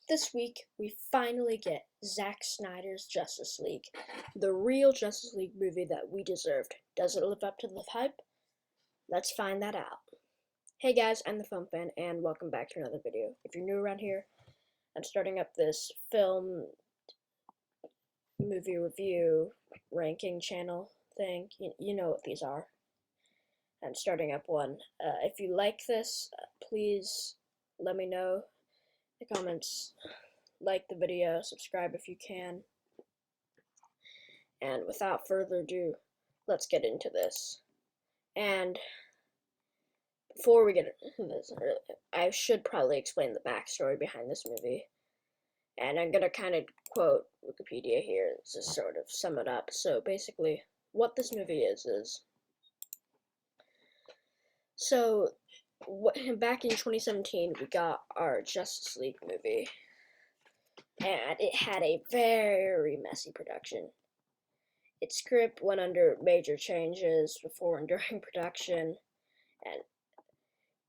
This week, we finally get Zack Snyder's Justice League, the real Justice League movie that we deserved. Does it live up to the hype? Let's find that out. Hey guys, I'm the Film Fan, and welcome back to another video. If you're new around here, I'm starting up this film movie review ranking channel thing. You know what these are. I'm starting up one. If you like this, please let me know in the comments. Like the video, subscribe if you can. And without further ado, let's get into this. And before we get into this, I should probably explain the backstory behind this movie. And I'm gonna kind of quote Wikipedia here to sort of sum it up. So basically, what this movie is so back in 2017 we got our Justice League movie, and it had a very messy production. Its script went under major changes before and during production, and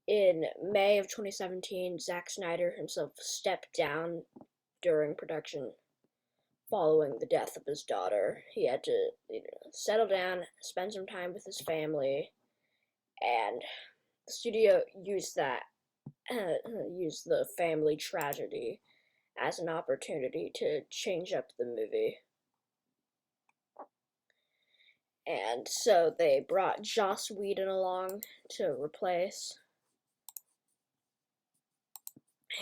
in May of 2017, Zack Snyder himself stepped down during production following the death of his daughter. He had to settle down, spend some time with his family, and the studio used the family tragedy as an opportunity to change up the movie. And so they brought Joss Whedon along to replace.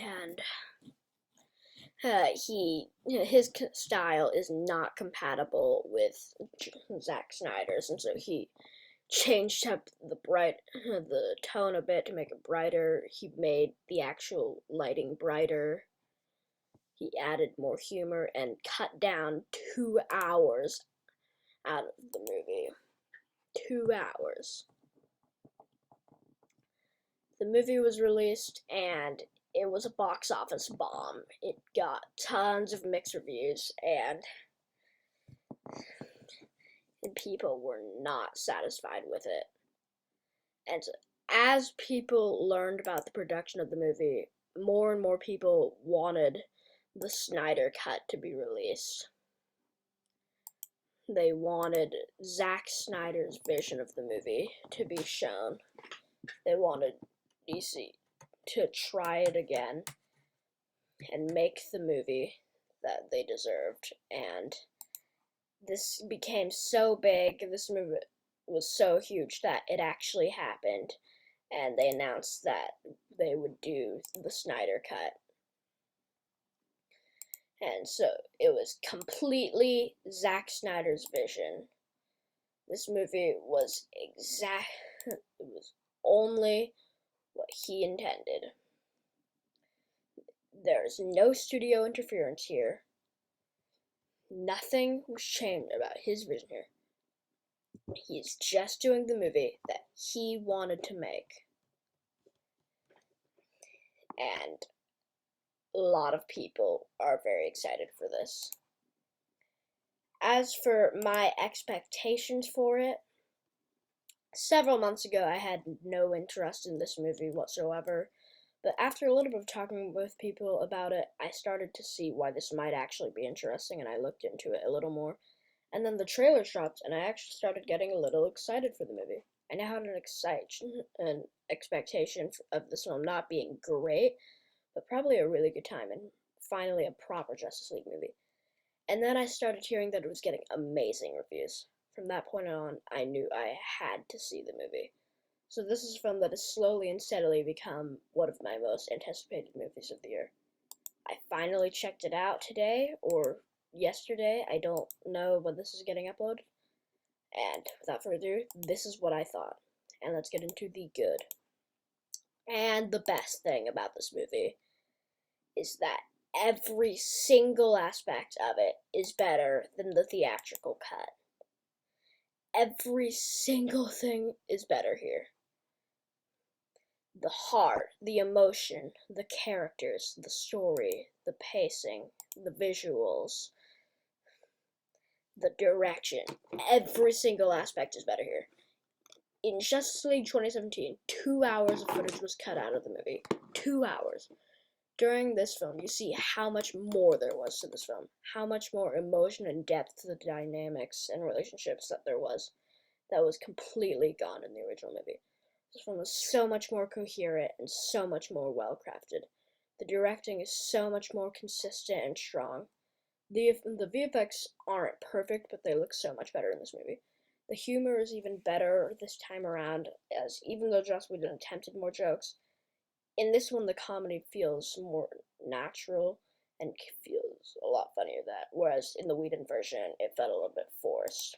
And his style is not compatible with Zack Snyder's, and so he changed up the tone a bit to make it brighter. He made the actual lighting brighter. He added more humor and cut down 2 hours out of the movie. 2 hours. The movie was released and it was a box office bomb. It got tons of mixed reviews, and people were not satisfied with it. And as people learned about the production of the movie, more and more people wanted the Snyder Cut to be released. They wanted Zack Snyder's vision of the movie to be shown. They wanted DC to try it again and make the movie that they deserved. And this became so big, this movie was so huge that it actually happened, and they announced that they would do the Snyder Cut. And so it was completely Zack Snyder's vision. This movie was it was only what he intended. There's no studio interference here. Nothing was changed about his vision here. He's just doing the movie that he wanted to make. And a lot of people are very excited for this. As for my expectations for it, several months ago I had no interest in this movie whatsoever, but after a little bit of talking with people about it, I started to see why this might actually be interesting, and I looked into it a little more. And then the trailer dropped, and I actually started getting a little excited for the movie. I now had an expectation of this film not being great, but probably a really good time, and finally a proper Justice League movie. And then I started hearing that it was getting amazing reviews. From that point on, I knew I had to see the movie. So this is a film that has slowly and steadily become one of my most anticipated movies of the year. I finally checked it out today, or yesterday, I don't know when this is getting uploaded. And without further ado, this is what I thought. And let's get into the good. And the best thing about this movie is that every single aspect of it is better than the theatrical cut. Every single thing is better here. The heart, the emotion, the characters, the story, the pacing, the visuals, the direction, every single aspect is better here. In Justice League 2017, 2 hours of footage was cut out of the movie. 2 hours. During this film, you see how much more there was to this film, how much more emotion and depth to the dynamics and relationships that there was, that was completely gone in the original movie. This film was so much more coherent and so much more well crafted. The directing is so much more consistent and strong. The VFX aren't perfect, but they look so much better in this movie. The humor is even better this time around, as even though Joss Whedon attempted more jokes, in this one the comedy feels more natural and feels a lot funnier that, whereas in the Whedon version it felt a little bit forced.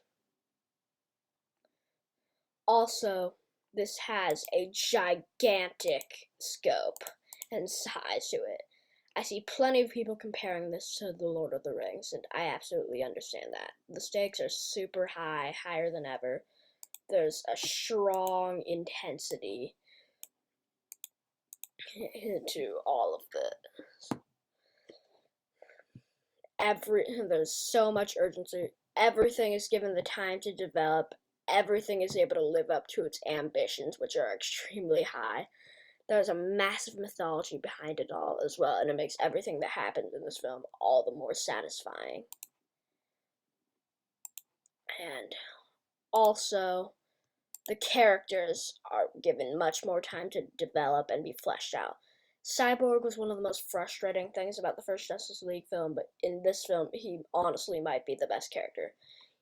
Also, this has a gigantic scope and size to it. I see plenty of people comparing this to The Lord of the Rings, and I absolutely understand that. The stakes are super high, higher than ever. There's a strong intensity to all of this. There's so much urgency. Everything is given the time to develop. Everything is able to live up to its ambitions, which are extremely high. There's a massive mythology behind it all as well, and it makes everything that happens in this film all the more satisfying. And also, the characters are given much more time to develop and be fleshed out. Cyborg was one of the most frustrating things about the first Justice League film, but in this film, he honestly might be the best character.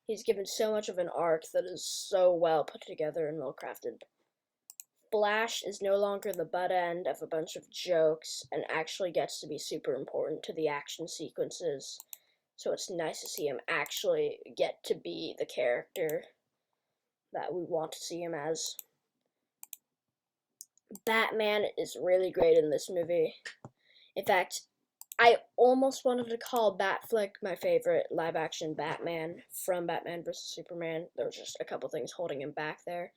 He's given so much of an arc that is so well put together and well crafted. Flash is no longer the butt end of a bunch of jokes and actually gets to be super important to the action sequences. So it's nice to see him actually get to be the character that we want to see him as. Batman is really great in this movie. In fact, I almost wanted to call Batfleck my favorite live-action Batman from Batman vs. Superman. There was just a couple things holding him back there.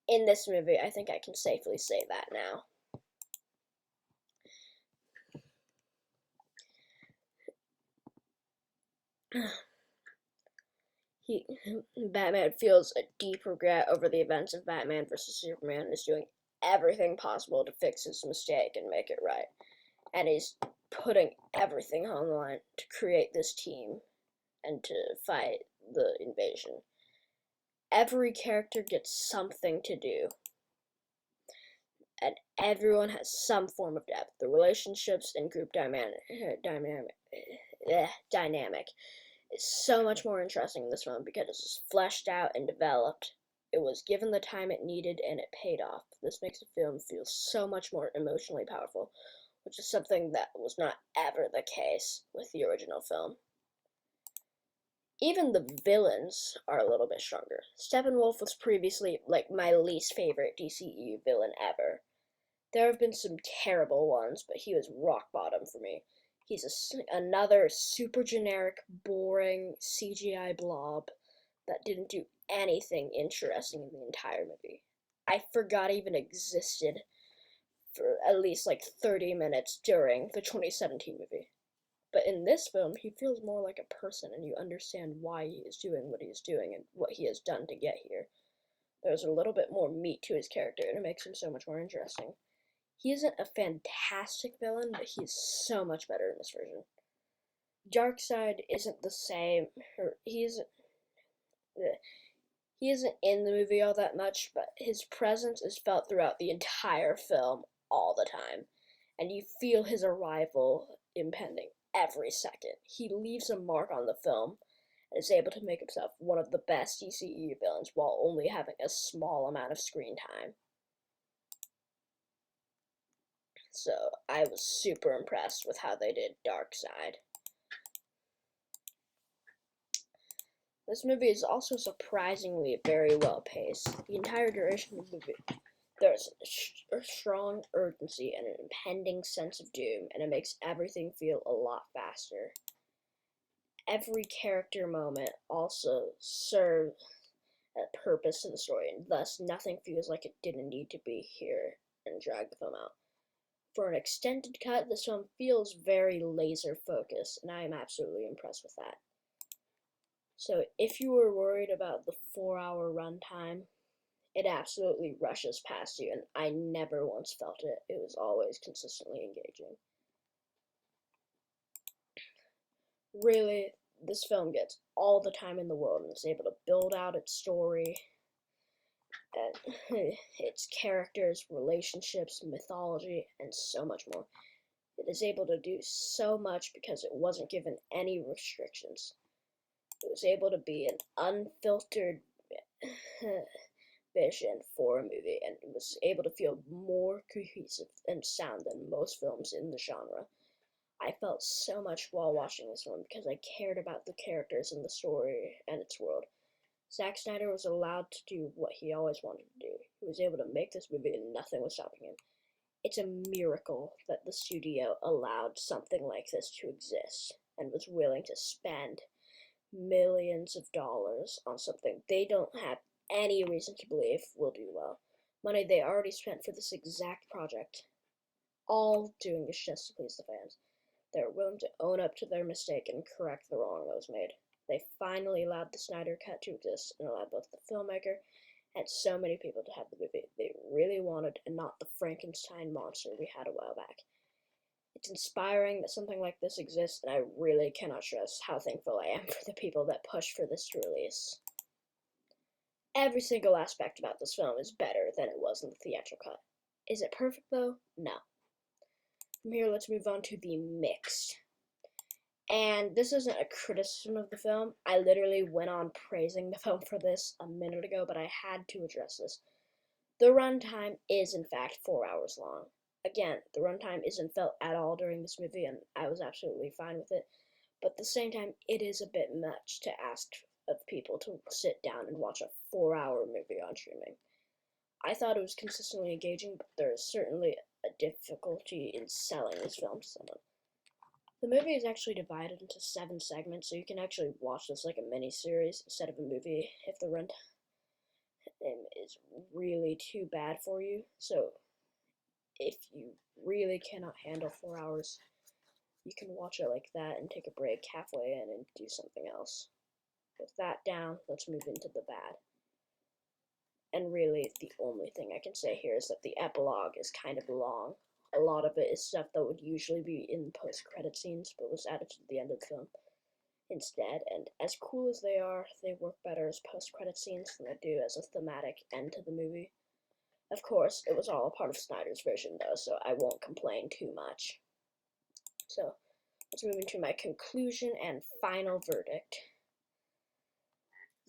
In this movie, I think I can safely say that now. Batman feels a deep regret over the events of Batman vs. Superman and is doing everything possible to fix his mistake and make it right. And he's putting everything on the line to create this team and to fight the invasion. Every character gets something to do, and everyone has some form of depth. The relationships and group dynamic is so much more interesting in this film because it's fleshed out and developed. It was given the time it needed and it paid off. This makes the film feel so much more emotionally powerful, which is something that was not ever the case with the original film. Even the villains are a little bit stronger. Steppenwolf was previously like my least favorite DCEU villain ever. There have been some terrible ones, but he was rock bottom for me. He's another super generic, boring CGI blob that didn't do anything interesting in the entire movie. I forgot even existed for at least like 30 minutes during the 2017 movie. But in this film, he feels more like a person, and you understand why he is doing what he is doing and what he has done to get here. There's a little bit more meat to his character, and it makes him so much more interesting. He isn't a fantastic villain, but he's so much better in this version. Darkseid isn't the same, or he isn't in the movie all that much, but his presence is felt throughout the entire film all the time, and you feel his arrival impending every second. He leaves a mark on the film and is able to make himself one of the best DCEU villains while only having a small amount of screen time. So I was super impressed with how they did Darkseid. This movie is also surprisingly very well paced. The entire duration of the movie, there's a strong urgency and an impending sense of doom, and it makes everything feel a lot faster. Every character moment also serves a purpose to the story, and thus nothing feels like it didn't need to be here and drag the film out. For an extended cut, this film feels very laser focused, and I am absolutely impressed with that. So if you were worried about the 4-hour runtime, it absolutely rushes past you, and I never once felt it. It was always consistently engaging. Really, this film gets all the time in the world and is able to build out its story and its characters, relationships, mythology, and so much more. It is able to do so much because it wasn't given any restrictions. It was able to be an unfiltered vision for a movie, and it was able to feel more cohesive and sound than most films in the genre. I felt so much while watching this one because I cared about the characters and the story and its world. Zack Snyder was allowed to do what he always wanted to do. He was able to make this movie and nothing was stopping him. It's a miracle that the studio allowed something like this to exist and was willing to spend millions of dollars on something they don't have any reason to believe will do well. Money they already spent for this exact project, all doing this just to please the fans. They're willing to own up to their mistake and correct the wrong that was made. They finally allowed the Snyder Cut to exist and allowed both the filmmaker and so many people to have the movie they really wanted and not the Frankenstein monster we had a while back. It's inspiring that something like this exists, and I really cannot stress how thankful I am for the people that pushed for this to release. Every single aspect about this film is better than it was in the theatrical cut. Is it perfect though? No. From here, let's move on to the mixed. And this isn't a criticism of the film. I literally went on praising the film for this a minute ago, but I had to address this. The runtime is, in fact, 4 hours long. Again, the runtime isn't felt at all during this movie, and I was absolutely fine with it. But at the same time, it is a bit much to ask of people to sit down and watch a 4-hour movie on streaming. I thought it was consistently engaging, but there is certainly a difficulty in selling this film to someone. The movie is actually divided into 7 segments, so you can actually watch this like a mini-series instead of a movie if the runtime is really too bad for you. So if you really cannot handle 4 hours, you can watch it like that and take a break halfway in and do something else. With that down, let's move into the bad. And really, the only thing I can say here is that the epilogue is kind of long. A lot of it is stuff that would usually be in post-credit scenes, but was added to the end of the film instead. And as cool as they are, they work better as post-credit scenes than they do as a thematic end to the movie. Of course, it was all a part of Snyder's vision, though, so I won't complain too much. So, let's move into my conclusion and final verdict.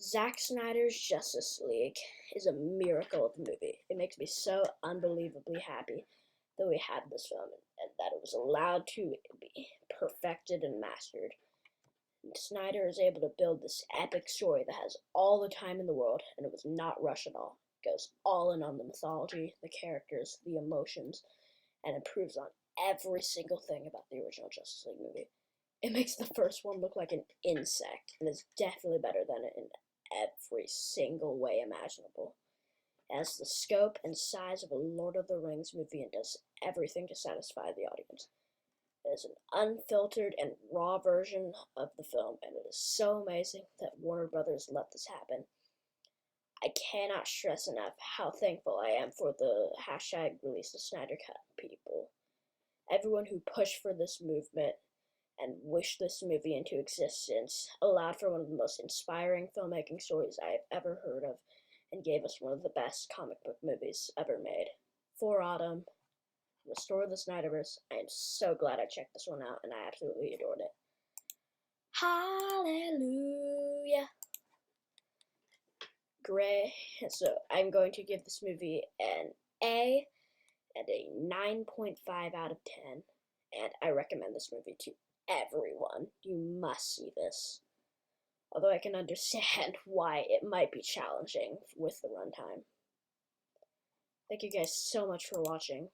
Zack Snyder's Justice League is a miracle of a movie. It makes me so unbelievably happy that we had this film and that it was allowed to be perfected and mastered. And Snyder is able to build this epic story that has all the time in the world, and it was not rushed at all. It goes all in on the mythology, the characters, the emotions, and improves on every single thing about the original Justice League movie. It makes the first one look like an insect, and is definitely better than it in every single way imaginable. It has the scope and size of a Lord of the Rings movie and does everything to satisfy the audience. It is an unfiltered and raw version of the film, and it is so amazing that Warner Brothers let this happen. I cannot stress enough how thankful I am for the hashtag release the Snyder Cut people. Everyone who pushed for this movement and wished this movie into existence allowed for one of the most inspiring filmmaking stories I have ever heard of and gave us one of the best comic book movies ever made. For Autumn, Restore the Snyderverse. I am so glad I checked this one out and I absolutely adored it. Hallelujah. Great. So I'm going to give this movie an A and a 9.5 out of 10. And I recommend this movie to everyone. You must see this. Although I can understand why it might be challenging with the runtime. Thank you guys so much for watching.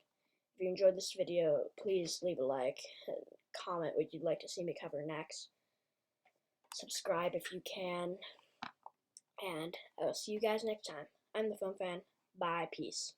If you enjoyed this video, please leave a like and comment what you'd like to see me cover next. Subscribe if you can. And I will see you guys next time. I'm the Film Fan. Bye. Peace.